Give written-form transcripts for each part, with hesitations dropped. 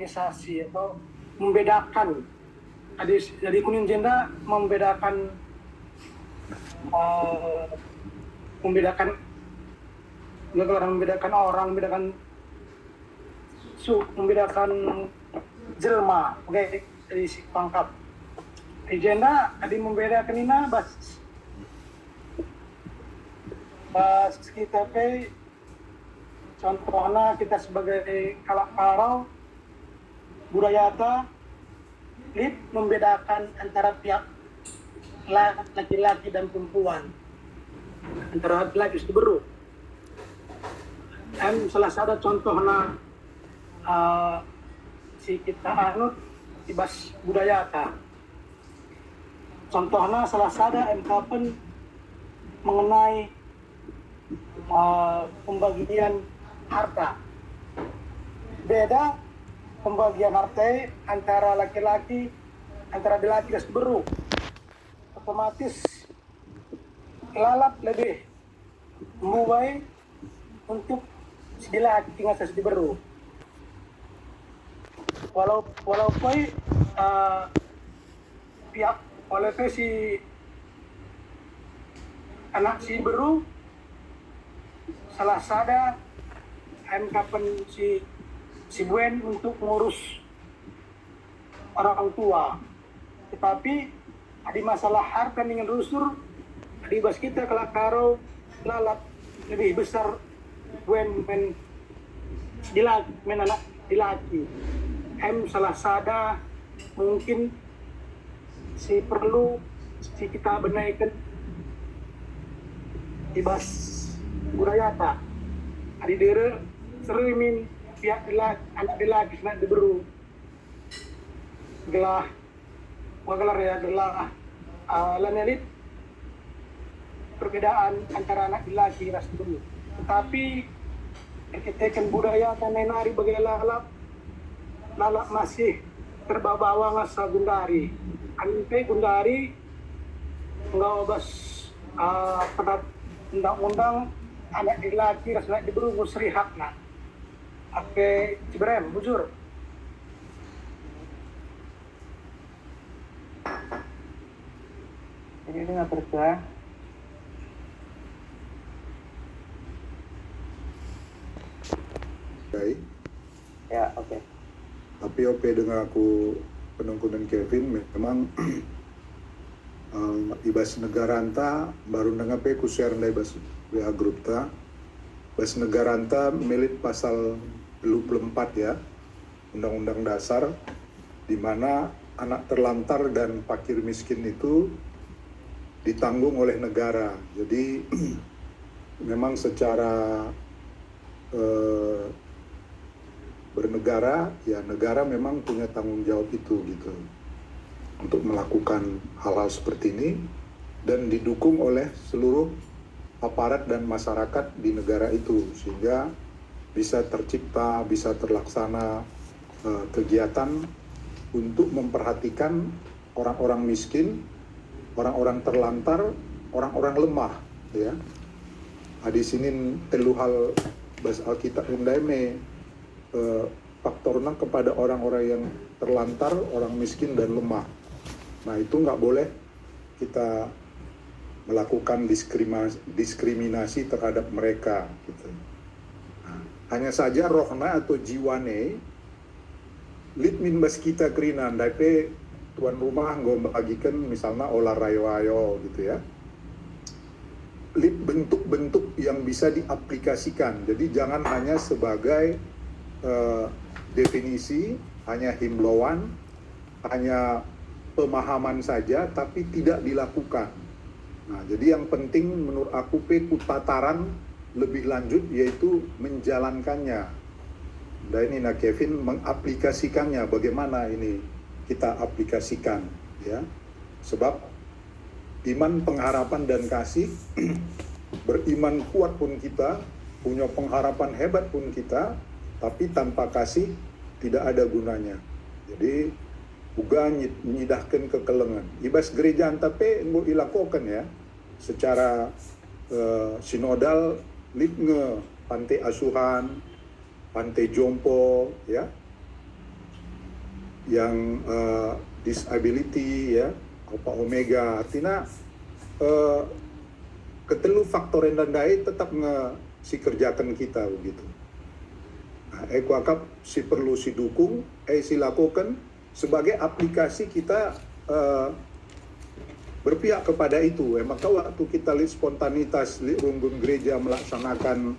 organisasi atau membedakan. Jadi kuning jenda membedakan membedakan orang, membedakan suku, membedakan jelma, oke, dari si pangkat. Agenda adi membedakan ini bas kita pe contohnya kita sebagai kalak karau budayata lip membedakan antara pihak laki-laki dan perempuan, antara laki-laki itu beru. Salah satu contohnya si kita anut ibas budayata. Contohnya salah satu kapan mengenai pembagian harta. Beda pembagian harta antara laki-laki, antara laki dan beru. Otomatis lalap lebih memulai untuk si laki dengan si beru. Walaupun pihak oleh si anak si beru salah sada kapan si buen untuk ngurus orang tua, tetapi di masalah harta dengan rusur di bas kita kalau karo lalap lebih besar buen men anak dilaki salah sada mungkin si perlu si kita benaikan ibas budayata adi dere serimin pihak anak dilaki nak diberu gelah wagalar ya gelah lanelit perbedaan antara anak dilaki ras dulu, tetapi kita budaya tanenari bagai lalap masih terbawa ngasa gundari anpe gundari nggak obas pada undang-undang anak laki ras anak diberu musri hakna ape ciberem bujur ini nggak tertua. Baik. Ya, oke. Tapi oke dengan aku penungkunan Kevin memang ibas negara anta baru nengape ku share ndai bas WA grup ta. Bas negara anta milit pasal 24 ya. Undang-Undang Dasar di mana anak terlantar dan fakir miskin itu ditanggung oleh negara. Jadi memang secara bernegara, ya negara memang punya tanggung jawab itu gitu untuk melakukan hal-hal seperti ini dan didukung oleh seluruh aparat dan masyarakat di negara itu sehingga bisa tercipta, bisa terlaksana kegiatan untuk memperhatikan orang-orang miskin, orang-orang terlantar, orang-orang lemah ya. Di sini telu hal bas Alkitab undai faktornya kepada orang-orang yang terlantar, orang miskin dan lemah. Nah itu nggak boleh kita melakukan diskriminasi terhadap mereka. Gitu. Nah, hanya saja rohna atau jiwane, lit min bas kita kerinan, tapi tuan rumah nggak bagikan misalnya olah rayo gitu ya. Lit bentuk-bentuk yang bisa diaplikasikan. Jadi jangan hanya sebagai definisi, hanya himbauan, hanya pemahaman saja, tapi tidak dilakukan. Nah, jadi yang penting menurut aku tataran lebih lanjut yaitu menjalankannya. Dan ini Kevin mengaplikasikannya, bagaimana ini kita aplikasikan, ya. Sebab iman, pengharapan dan kasih, beriman kuat pun kita, punya pengharapan hebat pun kita, tapi tanpa kasih tidak ada gunanya. Jadi uga nyidahkan kekelengan. Ibas gereja antape ngu ilakokan ya secara sinodal litnge pantai asuhan, pantai jompo ya. yang disability ya, Alpha Omega, artinya ketelu faktor yang dandai tetap si kerjakan kita begitu. Nah, aku akap si perlu si dukung, si lakukan sebagai aplikasi kita berpihak kepada itu. Maka waktu kita lihat spontanitas, lihat runggun gereja melaksanakan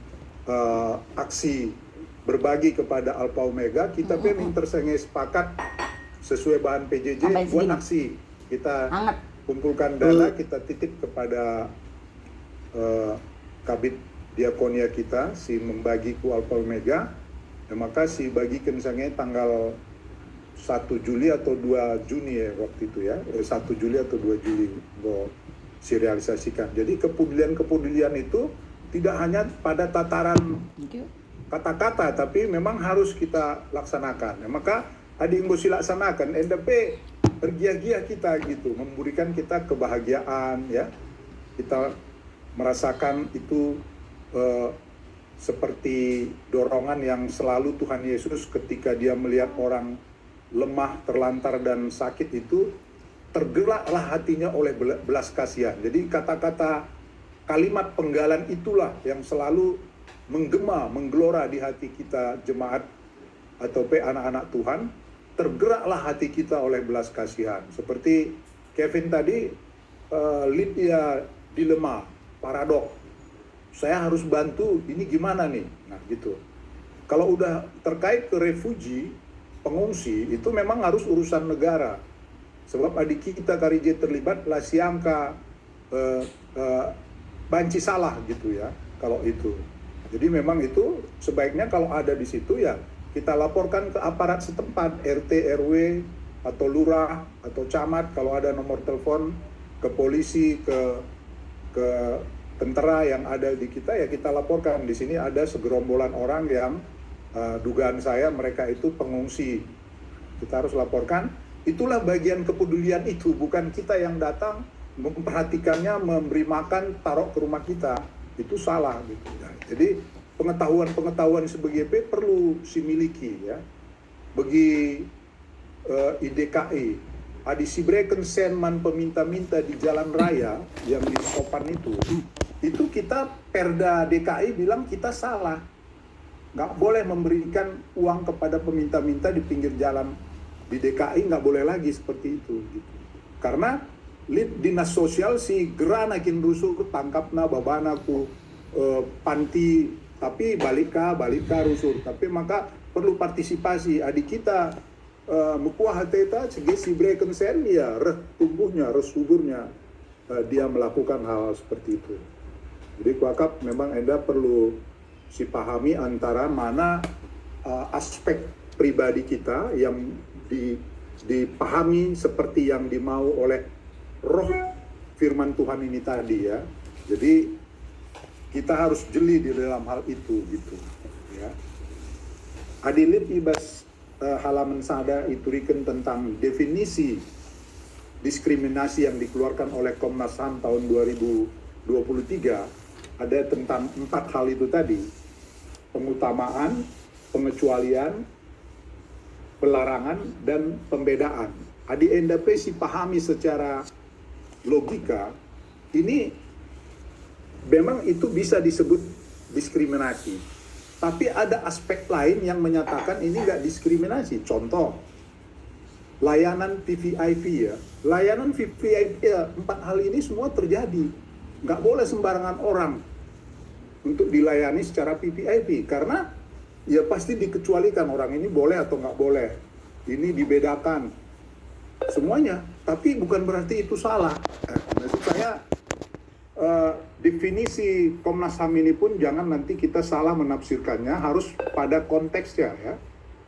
aksi berbagi kepada Alpha Omega, kita pengen tersengih sepakat sesuai bahan PJJ buat aksi. Kita kumpulkan dana, kita titip kepada kabit diakonia kita, si membagi ku Alpha Omega, maka si bagikan sengih tanggal 1 Juli atau 2 Juni ya waktu itu ya, 1 Juli atau 2 Juli mau si realisasikan. Jadi kepedulian itu tidak hanya pada tataran kata-kata, tapi memang harus kita laksanakan. Maka ada yang mesti laksanakan, NDP bergiah-giah kita gitu, memberikan kita kebahagiaan ya. Kita merasakan itu seperti dorongan yang selalu Tuhan Yesus ketika dia melihat orang lemah, terlantar dan sakit itu, tergeraklah hatinya oleh belas kasihan. Jadi kata-kata kalimat penggalan itulah yang selalu menggema, menggelora di hati kita jemaat atau anak-anak Tuhan, tergeraklah hati kita oleh belas kasihan. Seperti Kevin tadi, Lydia dilema, paradok. Saya harus bantu, ini gimana nih? Nah gitu. Kalau udah terkait ke refugee, pengungsi, itu memang harus urusan negara. Sebab adik kita Karije terlibat lah siangka banci salah gitu ya, kalau itu. Jadi memang itu sebaiknya kalau ada di situ ya kita laporkan ke aparat setempat, RT, RW, atau lurah, atau camat, kalau ada nomor telepon, ke polisi, ke tentara yang ada di kita ya kita laporkan. Di sini ada segerombolan orang yang dugaan saya mereka itu pengungsi. Kita harus laporkan. Itulah bagian kepedulian itu, bukan kita yang datang memperhatikannya, memberi makan, taruh ke rumah kita. Itu salah gitu ya. Jadi pengetahuan sebagai perlu dimiliki ya. Bagi IDKI, adi sibreken senman peminta-minta di jalan raya yang di Sopan itu kita Perda DKI bilang kita salah. Nggak boleh memberikan uang kepada peminta-minta di pinggir jalan di DKI, nggak boleh lagi seperti itu gitu. Karena dinas sosial si geranakin rusuh tangkapna babanaku panti, tapi balika rusuh. Tapi maka perlu partisipasi adik kita mukuah hateta segesi breken sen ya tumbuhnya suburnya dia melakukan hal seperti itu. Jadi kuakap memang Anda perlu pahami antara mana aspek pribadi kita yang dipahami seperti yang dimau oleh roh firman Tuhan ini tadi ya. Jadi kita harus jeli di dalam hal itu gitu ya. Adilit ibas halaman sada iturikan tentang definisi diskriminasi yang dikeluarkan oleh Komnas HAM tahun 2023. Ada tentang 4 hal itu tadi: pengutamaan, pengecualian, pelarangan, dan pembedaan. Adi NDP si pahami secara logika, ini memang itu bisa disebut diskriminasi. Tapi ada aspek lain yang menyatakan ini nggak diskriminasi. Contoh, layanan VVIP ya. Layanan VVIP ya, 4 hal ini semua terjadi. Nggak boleh sembarangan orang untuk dilayani secara VVIP. Karena ya pasti dikecualikan, orang ini boleh atau nggak boleh. Ini dibedakan semuanya. Tapi bukan berarti itu salah. Maksud saya definisi Komnas HAM ini pun jangan nanti kita salah menafsirkannya, harus pada konteksnya ya.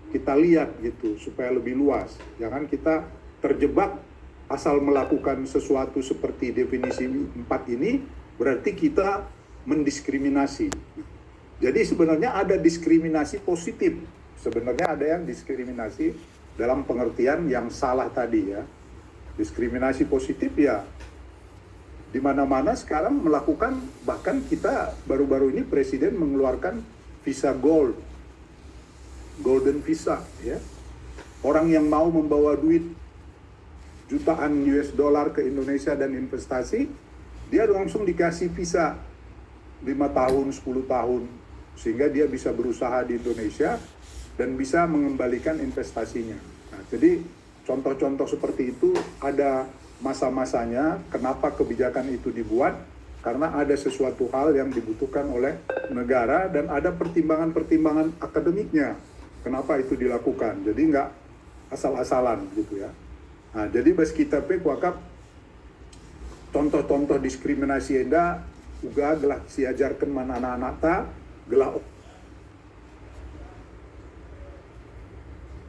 Kita lihat gitu supaya lebih luas. Jangan kita terjebak asal melakukan sesuatu seperti definisi 4 ini berarti kita mendiskriminasi. Jadi sebenarnya ada diskriminasi positif. Sebenarnya ada yang diskriminasi dalam pengertian yang salah tadi ya. Diskriminasi positif ya di mana-mana sekarang melakukan, bahkan kita baru-baru ini Presiden mengeluarkan visa golden visa ya. orang yang mau membawa duit jutaan US dollar ke Indonesia dan investasi, dia langsung dikasih visa 5 tahun, 10 tahun, sehingga dia bisa berusaha di Indonesia dan bisa mengembalikan investasinya. Nah, jadi contoh-contoh seperti itu ada masa-masanya. Kenapa kebijakan itu dibuat? Karena ada sesuatu hal yang dibutuhkan oleh negara dan ada pertimbangan-pertimbangan akademiknya. Kenapa itu dilakukan? Jadi nggak asal-asalan gitu ya. Nah, jadi bas kita kuakap contoh-contoh diskriminasi enda uga gelah siajarkan mana anak-anak ta gelah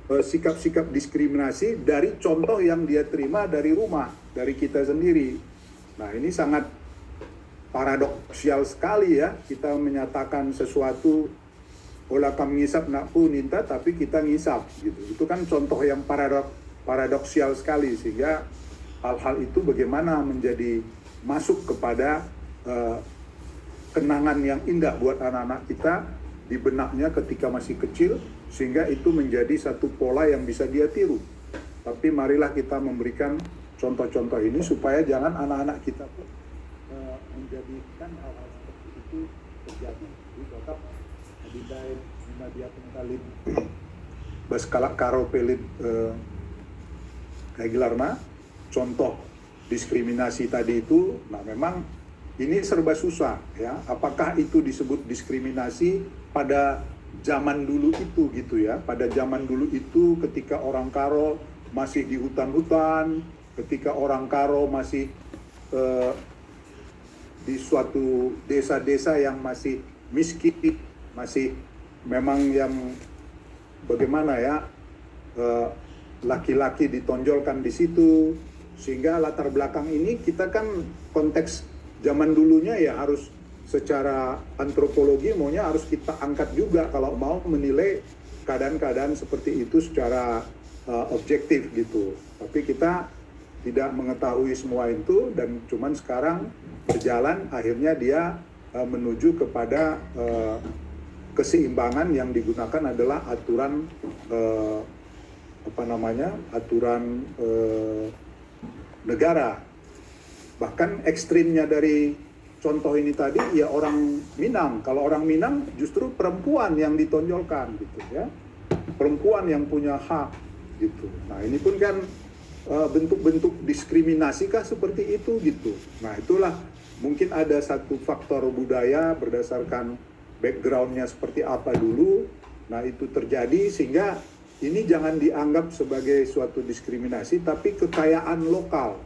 sikap-sikap diskriminasi dari contoh yang dia terima dari rumah, dari kita sendiri. Nah, ini sangat paradoksial sekali ya, kita menyatakan sesuatu olah kami ngisap nak pun ninta tapi kita ngisap gitu. Itu kan contoh yang paradoksial sekali, sehingga hal-hal itu bagaimana menjadi masuk kepada kenangan yang indah buat anak-anak kita di benaknya ketika masih kecil, sehingga itu menjadi satu pola yang bisa dia tiru. Tapi marilah kita memberikan contoh-contoh ini supaya jangan anak-anak kita pun menjadikan hal-hal seperti itu terjadi. Jadi tetap adidai dia pentalin baskalak karo pelit kayak gelarna contoh diskriminasi tadi itu. Nah, memang ini serba susah ya. Apakah itu disebut diskriminasi pada zaman dulu itu gitu ya? Pada zaman dulu itu ketika orang Karo masih di hutan-hutan, ketika orang Karo masih di suatu desa-desa yang masih miskin, masih memang yang bagaimana ya, laki-laki ditonjolkan di situ, sehingga latar belakang ini kita kan konteks zaman dulunya ya harus secara antropologi maunya harus kita angkat juga kalau mau menilai keadaan-keadaan seperti itu secara objektif gitu. Tapi kita tidak mengetahui semua itu dan cuman sekarang berjalan akhirnya dia menuju kepada keseimbangan yang digunakan adalah aturan aturan negara. Bahkan ekstrimnya dari contoh ini tadi ya orang Minang. Kalau orang Minang justru perempuan yang ditonjolkan gitu ya, perempuan yang punya hak gitu. Nah, ini pun kan bentuk-bentuk diskriminasi kah seperti itu gitu. Nah, itulah mungkin ada satu faktor budaya berdasarkan backgroundnya seperti apa dulu. Nah, itu terjadi sehingga ini jangan dianggap sebagai suatu diskriminasi, tapi kekayaan lokal,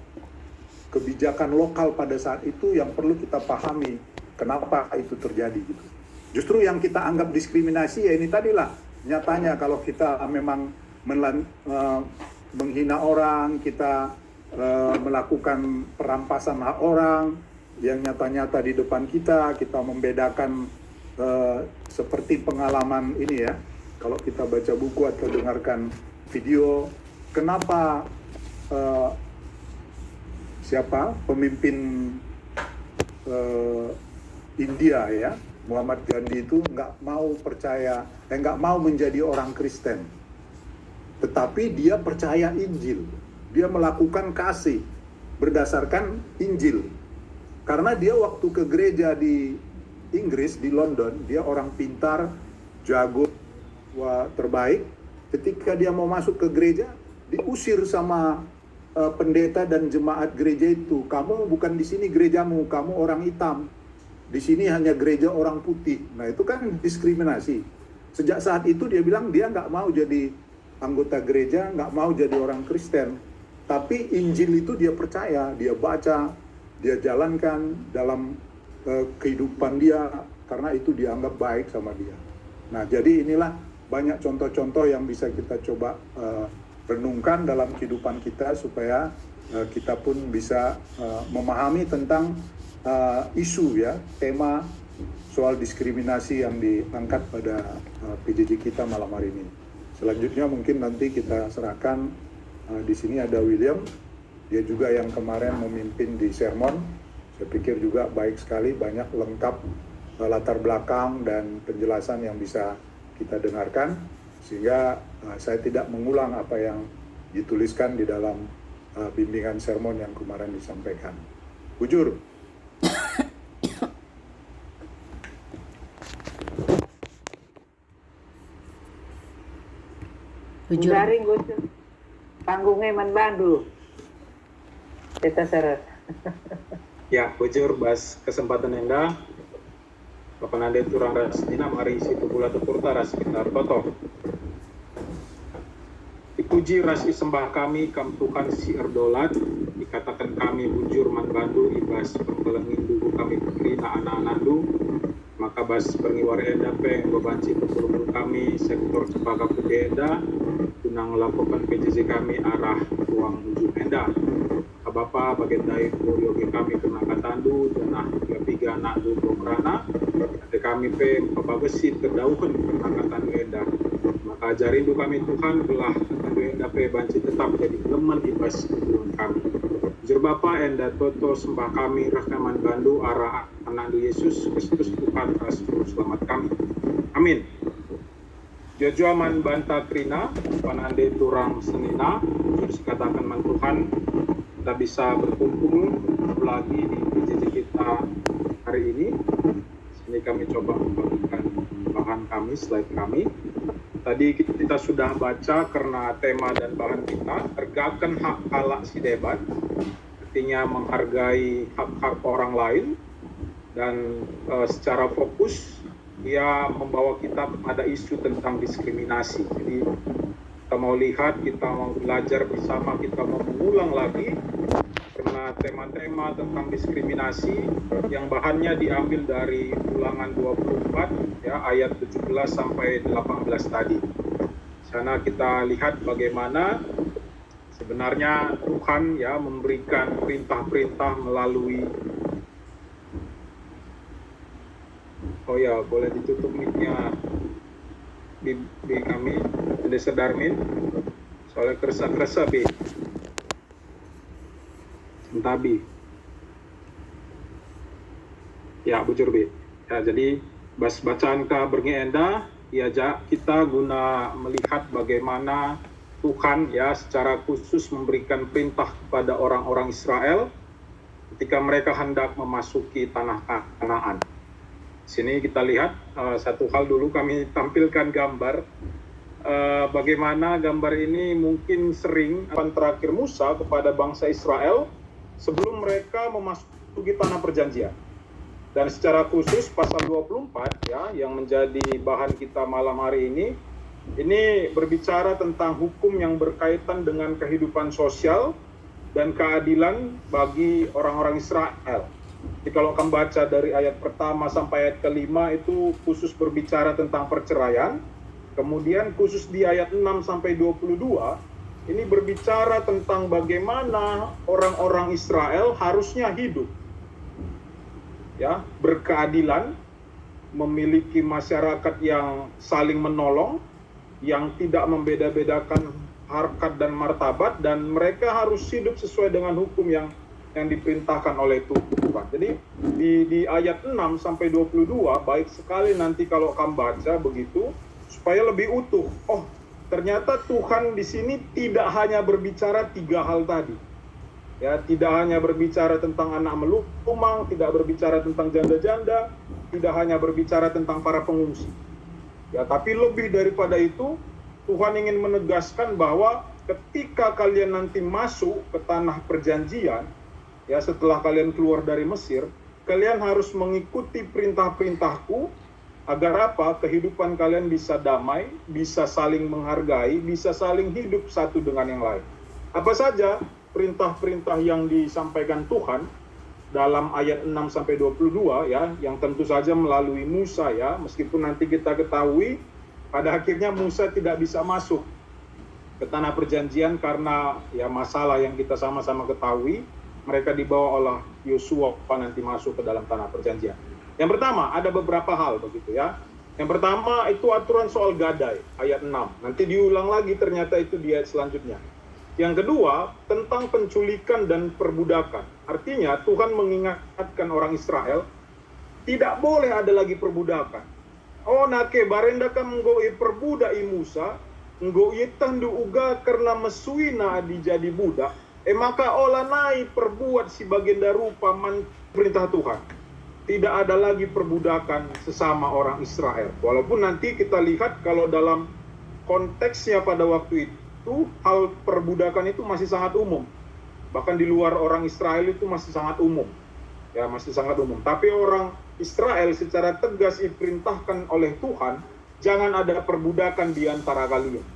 kebijakan lokal pada saat itu yang perlu kita pahami kenapa itu terjadi gitu. Justru yang kita anggap diskriminasi ya ini tadilah, nyatanya kalau kita memang menghina orang, kita melakukan perampasan hak orang yang nyata-nyata di depan kita membedakan seperti pengalaman ini ya. Kalau kita baca buku atau dengarkan video, kenapa pemimpin India ya, Muhammad Gandhi itu nggak mau menjadi orang Kristen, tetapi dia percaya Injil, dia melakukan kasih berdasarkan Injil, karena dia waktu ke gereja di Inggris, di London, dia orang pintar, jago, terbaik. Ketika dia mau masuk ke gereja, diusir sama pendeta dan jemaat gereja itu. Kamu bukan di sini gerejamu, kamu orang hitam. Di sini hanya gereja orang putih. Nah, itu kan diskriminasi. Sejak saat itu dia bilang dia nggak mau jadi anggota gereja, nggak mau jadi orang Kristen. Tapi Injil itu dia percaya, dia baca, dia jalankan dalam kehidupan dia, karena itu dianggap baik sama dia. Nah, jadi inilah banyak contoh-contoh yang bisa kita coba renungkan dalam kehidupan kita supaya kita pun bisa memahami tentang isu ya, tema soal diskriminasi yang diangkat pada PJJ kita malam hari ini. Selanjutnya mungkin nanti kita serahkan, di sini ada William, dia juga yang kemarin memimpin di sermon. Saya pikir juga baik sekali, banyak lengkap latar belakang dan penjelasan yang bisa kita dengarkan, sehingga saya tidak mengulang apa yang dituliskan di dalam bimbingan sermon yang kemarin disampaikan. Bujur. Daring gue panggungnya man bandu. Kita seret. Ya, bujur bas kesempatan enda. Kapan ada turang rasina mari situ pula tuturta ras kita toto. Dipuji rasi sembah kami kam Tuhan si erdolat, dikatakan kami bujur man bandu ibas pembelengin dulu kami kerina anak-anak du. Maka bas pengiwar enda peng bebanci pembelengin kami sektor cempaka pudenda tunang lakukan PJJ kami arah ruang ujung enda. Bapa bagian dari yogi kami tunang katandu dan tiga anak du prokrana. Ada kami peng pabagesit kedauhan tunang katandu enda. Maka ajarin du kami Tuhan belah katandu enda pe banci tetap jadi leman ibas hubungan kami. Jur Bapa enda toto sembah kami rakaman bandu arah anak du Yesus Kristus Tuhan Rasul selamat kami. Amin. Jojo man banta krina panande turang senina terus katakan man Tuhan kita bisa berkumpul lagi di PJJ kita hari ini. Sini kami coba membagikan bahan kami, slide kami. Tadi kita sudah baca karena tema dan bahan kita tegakkan hak kalak si debat, artinya menghargai hak-hak orang lain dan secara fokus dia membawa kita pada isu tentang diskriminasi. Jadi kita mau lihat, kita mau belajar bersama, kita mau mengulang lagi karena tema-tema tentang diskriminasi yang bahannya diambil dari Ulangan 24 ya ayat 17 sampai 18 tadi. Sana kita lihat bagaimana sebenarnya Tuhan ya memberikan perintah-perintah melalui. Oh ya, boleh ditutup mic-nya di kami, Desa Darmin. Soalnya kerasa-kerasa, Bi. Entah, Bi. Ya, bujur, Bi. Ya, jadi, bacaan ka berngenda, ya, kita guna melihat bagaimana Tuhan ya secara khusus memberikan perintah kepada orang-orang Israel ketika mereka hendak memasuki tanah Kanaan. Sini kita lihat satu hal dulu, kami tampilkan gambar bagaimana gambar ini mungkin sering terakhir Musa kepada bangsa Israel sebelum mereka memasuki tanah perjanjian. Dan secara khusus pasal 24 ya yang menjadi bahan kita malam hari ini berbicara tentang hukum yang berkaitan dengan kehidupan sosial dan keadilan bagi orang-orang Israel. Jadi kalau kamu baca dari ayat pertama sampai ayat kelima itu khusus berbicara tentang perceraian. Kemudian khusus di ayat 6 sampai 22 ini berbicara tentang bagaimana orang-orang Israel harusnya hidup. Ya, berkeadilan, memiliki masyarakat yang saling menolong, yang tidak membeda-bedakan harkat dan martabat, dan mereka harus hidup sesuai dengan hukum yang diperintahkan oleh Tuhan. Jadi di ayat 6 sampai 22 baik sekali nanti kalau kamu baca begitu supaya lebih utuh. Oh, ternyata Tuhan di sini tidak hanya berbicara 3 hal tadi. Ya, tidak hanya berbicara tentang anak melumang, tidak berbicara tentang janda-janda, tidak hanya berbicara tentang para pengungsi. Ya, tapi lebih daripada itu, Tuhan ingin menegaskan bahwa ketika kalian nanti masuk ke tanah perjanjian, ya setelah kalian keluar dari Mesir, kalian harus mengikuti perintah-perintahku agar apa? Kehidupan kalian bisa damai, bisa saling menghargai, bisa saling hidup satu dengan yang lain. Apa saja perintah-perintah yang disampaikan Tuhan dalam ayat 6 sampai 22 ya, yang tentu saja melalui Musa ya, meskipun nanti kita ketahui pada akhirnya Musa tidak bisa masuk ke tanah perjanjian karena ya masalah yang kita sama-sama ketahui. Mereka dibawa oleh Yosua nanti masuk ke dalam tanah perjanjian. Yang pertama, ada beberapa hal begitu ya. Yang pertama itu aturan soal gadai, ayat 6. Nanti diulang lagi ternyata itu di ayat selanjutnya. Yang kedua, tentang penculikan dan perbudakan. Artinya Tuhan mengingatkan orang Israel, tidak boleh ada lagi perbudakan. Oh nake barenda kam ngoi perbudai Musa, nggo tandu uga karena mesuina di jadi budak, maka olah naik perbuat si baginda rupa perintah Tuhan. Tidak ada lagi perbudakan sesama orang Israel. Walaupun nanti kita lihat kalau dalam konteksnya pada waktu itu, hal perbudakan itu masih sangat umum. Bahkan di luar orang Israel itu masih sangat umum. Ya, masih sangat umum. Tapi orang Israel secara tegas diperintahkan oleh Tuhan, jangan ada perbudakan di antara kalian.